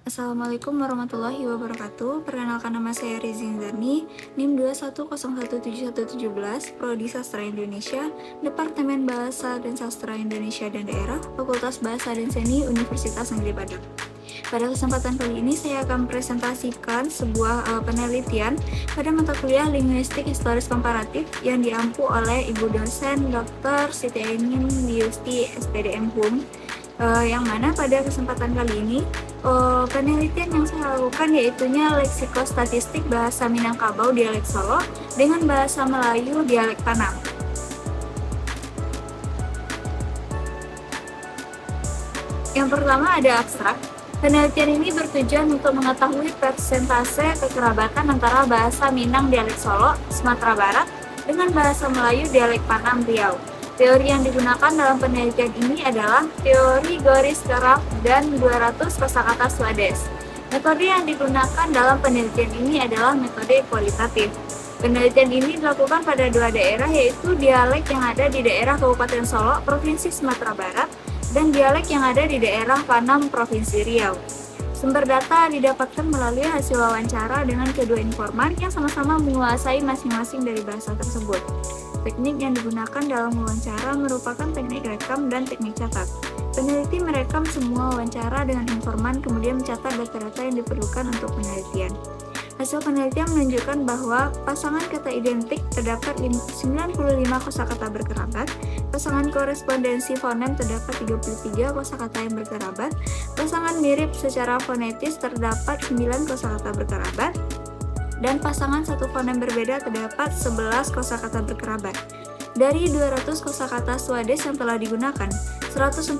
Assalamualaikum warahmatullahi wabarakatuh. Perkenalkan, nama saya Rizin Zarni, NIM 2101717, Prodi Sastra Indonesia, Departemen Bahasa dan Sastra Indonesia dan Daerah, Fakultas Bahasa dan Seni, Universitas Negeri Padang. Pada kesempatan kali ini saya akan presentasikan sebuah penelitian pada mata kuliah Linguistik Historis Komparatif yang diampu oleh Ibu dosen Dr. Siti Aimin Liusti SPDM HUM, yang mana pada kesempatan kali ini penelitian yang saya lakukan yaitunya leksikostatistik bahasa Minangkabau dialek Solo dengan bahasa Melayu dialek Panam. Yang pertama ada abstrak. Penelitian ini bertujuan untuk mengetahui persentase kekerabatan antara bahasa Minang dialek Solo, Sumatera Barat dengan bahasa Melayu dialek Panam Riau. Teori yang digunakan dalam penelitian ini adalah teori Goris Keraf dan 200 kosakata Swades. Metode yang digunakan dalam penelitian ini adalah metode kualitatif. Penelitian ini dilakukan pada dua daerah, yaitu dialek yang ada di daerah Kabupaten Solo, Provinsi Sumatera Barat, dan dialek yang ada di daerah Panam, Provinsi Riau. Sumber data didapatkan melalui hasil wawancara dengan kedua informan yang sama-sama menguasai masing-masing dari bahasa tersebut. Teknik yang digunakan dalam wawancara merupakan teknik rekam dan teknik catat. Peneliti merekam semua wawancara dengan informan, kemudian mencatat data-data yang diperlukan untuk penelitian. Hasil penelitian menunjukkan bahwa pasangan kata identik terdapat 95 kosakata berkerabat, pasangan korespondensi fonem terdapat 33 kosakata yang berkerabat, pasangan mirip secara fonetis terdapat 9 kosakata berkerabat, dan pasangan satu fonem berbeda terdapat 11 kosakata berkerabat. Dari 200 kosakata Swades yang telah digunakan, 148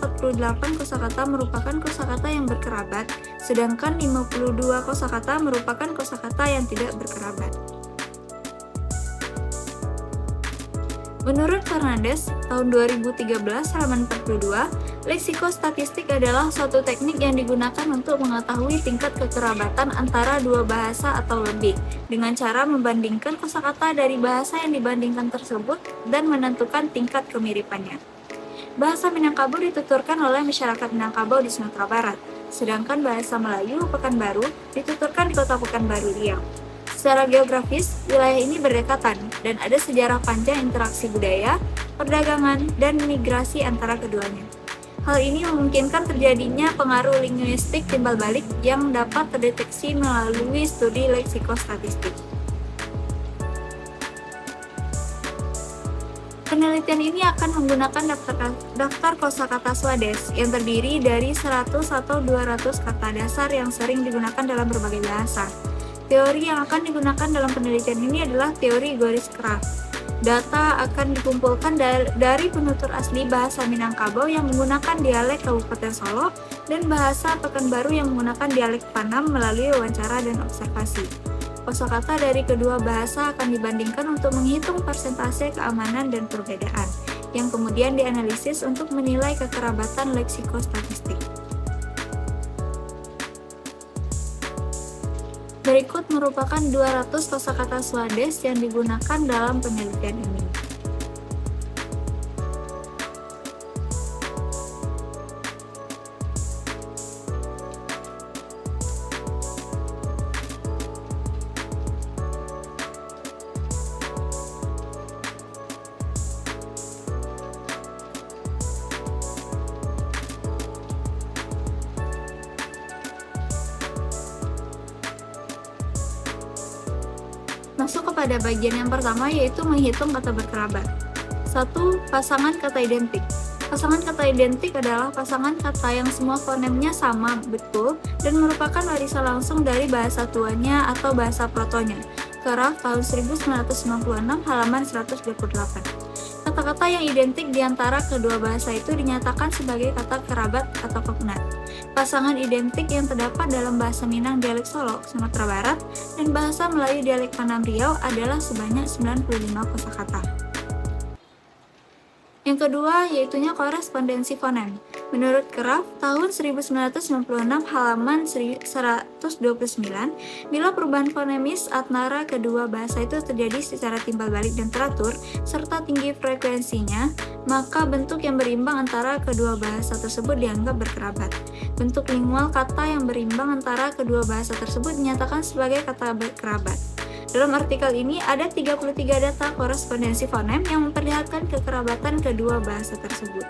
kosakata merupakan kosakata yang berkerabat, sedangkan 52 kosakata merupakan kosakata yang tidak berkerabat. Menurut Fernandes, tahun 2013 halaman 42, leksikostatistik adalah suatu teknik yang digunakan untuk mengetahui tingkat kekerabatan antara dua bahasa atau lebih, dengan cara membandingkan kosakata dari bahasa yang dibandingkan tersebut dan menentukan tingkat kemiripannya. Bahasa Minangkabau dituturkan oleh masyarakat Minangkabau di Sumatera Barat, sedangkan bahasa Melayu Pekanbaru dituturkan di kota Pekanbaru Riau. Secara geografis, wilayah ini berdekatan dan ada sejarah panjang interaksi budaya, perdagangan, dan migrasi antara keduanya. Hal ini memungkinkan terjadinya pengaruh linguistik timbal balik yang dapat terdeteksi melalui studi leksikostatistik. Penelitian ini akan menggunakan daftar kosakata Swades yang terdiri dari 100 atau 200 kata dasar yang sering digunakan dalam berbagai bahasa. Teori yang akan digunakan dalam penelitian ini adalah teori Goris Keraf. Data akan dikumpulkan dari penutur asli bahasa Minangkabau yang menggunakan dialek Kabupaten Solo dan bahasa Pekanbaru yang menggunakan dialek Panam melalui wawancara dan observasi. Kosakata dari kedua bahasa akan dibandingkan untuk menghitung persentase keamanan dan perbedaan, yang kemudian dianalisis untuk menilai kekerabatan leksikostatistik. Berikut merupakan 200 kosakata Swades yang digunakan dalam penelitian ini. Masuk kepada bagian yang pertama, yaitu menghitung kata berkerabat. 1. Pasangan kata identik. Pasangan kata identik adalah pasangan kata yang semua fonemnya sama betul dan merupakan warisan langsung dari bahasa tuanya atau bahasa protonya. Keraf tahun 1996 halaman 128. Kata-kata yang identik di antara kedua bahasa itu dinyatakan sebagai kata kerabat atau kognat. Pasangan identik yang terdapat dalam bahasa Minang dialek Solo, Sumatera Barat, dan bahasa Melayu dialek Panam Riau adalah sebanyak 95 kosakata. Yang kedua, yaitunya korespondensi fonem. Menurut Kraft, tahun 1996 halaman 129, bila perubahan fonemis antara kedua bahasa itu terjadi secara timbal balik dan teratur, serta tinggi frekuensinya, maka bentuk yang berimbang antara kedua bahasa tersebut dianggap berkerabat. Bentuk lingual kata yang berimbang antara kedua bahasa tersebut dinyatakan sebagai kata berkerabat. Dalam artikel ini ada 33 data korespondensi fonem yang memperlihatkan kekerabatan kedua bahasa tersebut.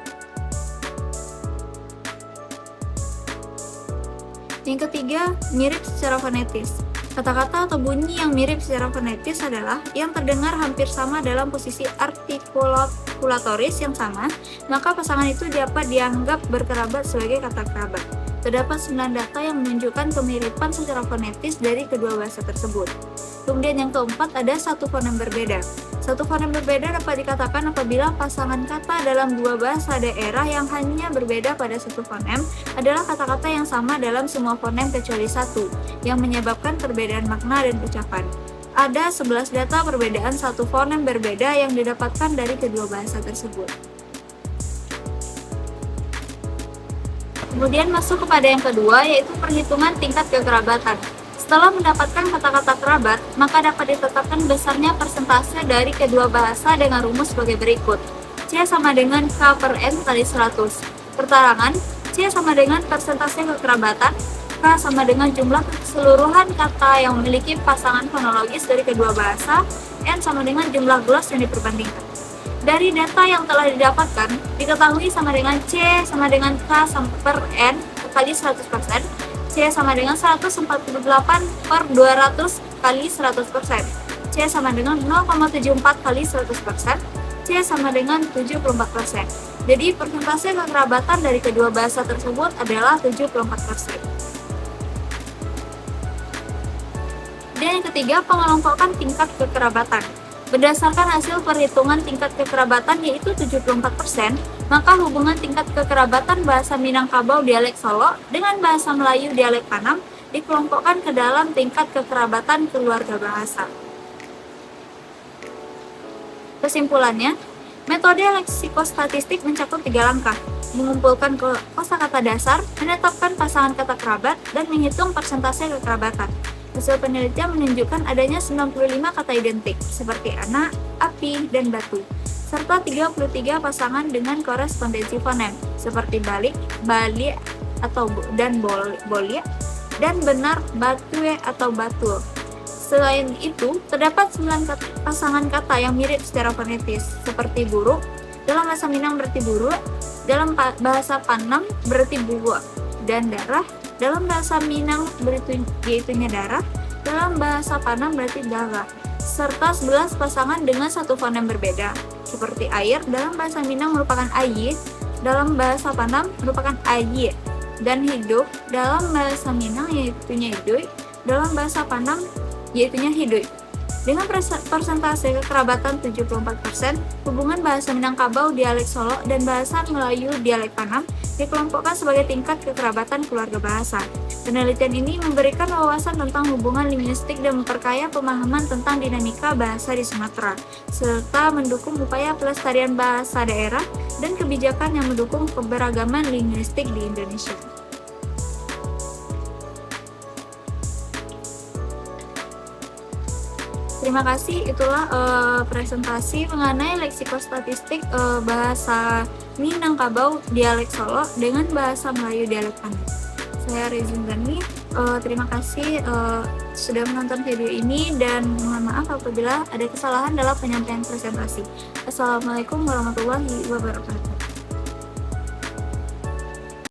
Yang ketiga, mirip secara fonetis. Kata-kata atau bunyi yang mirip secara fonetis adalah yang terdengar hampir sama dalam posisi artikulatoris yang sama, maka pasangan itu dapat dianggap berkerabat sebagai kata kerabat. Terdapat 9 data yang menunjukkan kemiripan secara fonetis dari kedua bahasa tersebut. Kemudian yang keempat, ada satu fonem berbeda. Satu fonem berbeda dapat dikatakan apabila pasangan kata dalam dua bahasa daerah yang hanya berbeda pada satu fonem adalah kata-kata yang sama dalam semua fonem kecuali satu, yang menyebabkan perbedaan makna dan ucapan. Ada 11 data perbedaan satu fonem berbeda yang didapatkan dari kedua bahasa tersebut. Kemudian masuk kepada yang kedua, yaitu perhitungan tingkat kekerabatan. Setelah mendapatkan kata-kata kerabat, maka dapat ditetapkan besarnya persentase dari kedua bahasa dengan rumus sebagai berikut. C sama dengan K per N kali 100. Pertarangan, C sama dengan persentase kekerabatan, K sama dengan jumlah keseluruhan kata yang memiliki pasangan fonologis dari kedua bahasa, N sama dengan jumlah gloss yang diperbandingkan. Dari data yang telah didapatkan, diketahui sama dengan C sama dengan K per N kali 100%, C sama dengan 148 per 200 kali 100%, C sama dengan 0,74 kali 100%, C sama dengan 74%. Jadi persentase kekerabatan dari kedua bahasa tersebut adalah 74%. Dan yang ketiga, pengelompokan tingkat kekerabatan. Berdasarkan hasil perhitungan tingkat kekerabatan yaitu 74%, maka hubungan tingkat kekerabatan bahasa Minangkabau dialek Solo dengan bahasa Melayu dialek Panam dikelompokkan ke dalam tingkat kekerabatan keluarga bahasa. Kesimpulannya, metode leksikostatistik mencakup 3 langkah: mengumpulkan kosakata dasar, menetapkan pasangan kata kerabat, dan menghitung persentase kekerabatan. Hasil penelitian menunjukkan adanya 95 kata identik, seperti anak, api, dan batu, serta 33 pasangan dengan korespondensi fonem, seperti balik, balik, dan bolia, dan benar, batue atau batul. Selain itu, terdapat 9 pasangan kata yang mirip secara fonetis, seperti buruk, dalam bahasa Minang berarti buruk, dalam bahasa Panam berarti buwa, dan darah, dalam bahasa Minang yaitunya darah, dalam bahasa Panam berarti darah, serta 11 pasangan dengan satu fonem berbeda, seperti air, dalam bahasa Minang merupakan ayi, dalam bahasa Panam merupakan ayi, dan hidup, dalam bahasa Minang yaitunya hiduy, dalam bahasa Panam yaitunya hiduy. Dengan persentase kekerabatan 74%, hubungan bahasa Minangkabau dialek Solo dan bahasa Melayu dialek Panam dikelompokkan sebagai tingkat kekerabatan keluarga bahasa. Penelitian ini memberikan wawasan tentang hubungan linguistik dan memperkaya pemahaman tentang dinamika bahasa di Sumatera, serta mendukung upaya pelestarian bahasa daerah dan kebijakan yang mendukung keberagaman linguistik di Indonesia. Terima kasih, itulah presentasi mengenai leksikostatistik bahasa Minangkabau dialek Solo dengan bahasa Melayu dialek Panam. Saya Rizin Dani, terima kasih sudah menonton video ini dan mohon maaf apabila ada kesalahan dalam penyampaian presentasi. Assalamualaikum warahmatullahi wabarakatuh.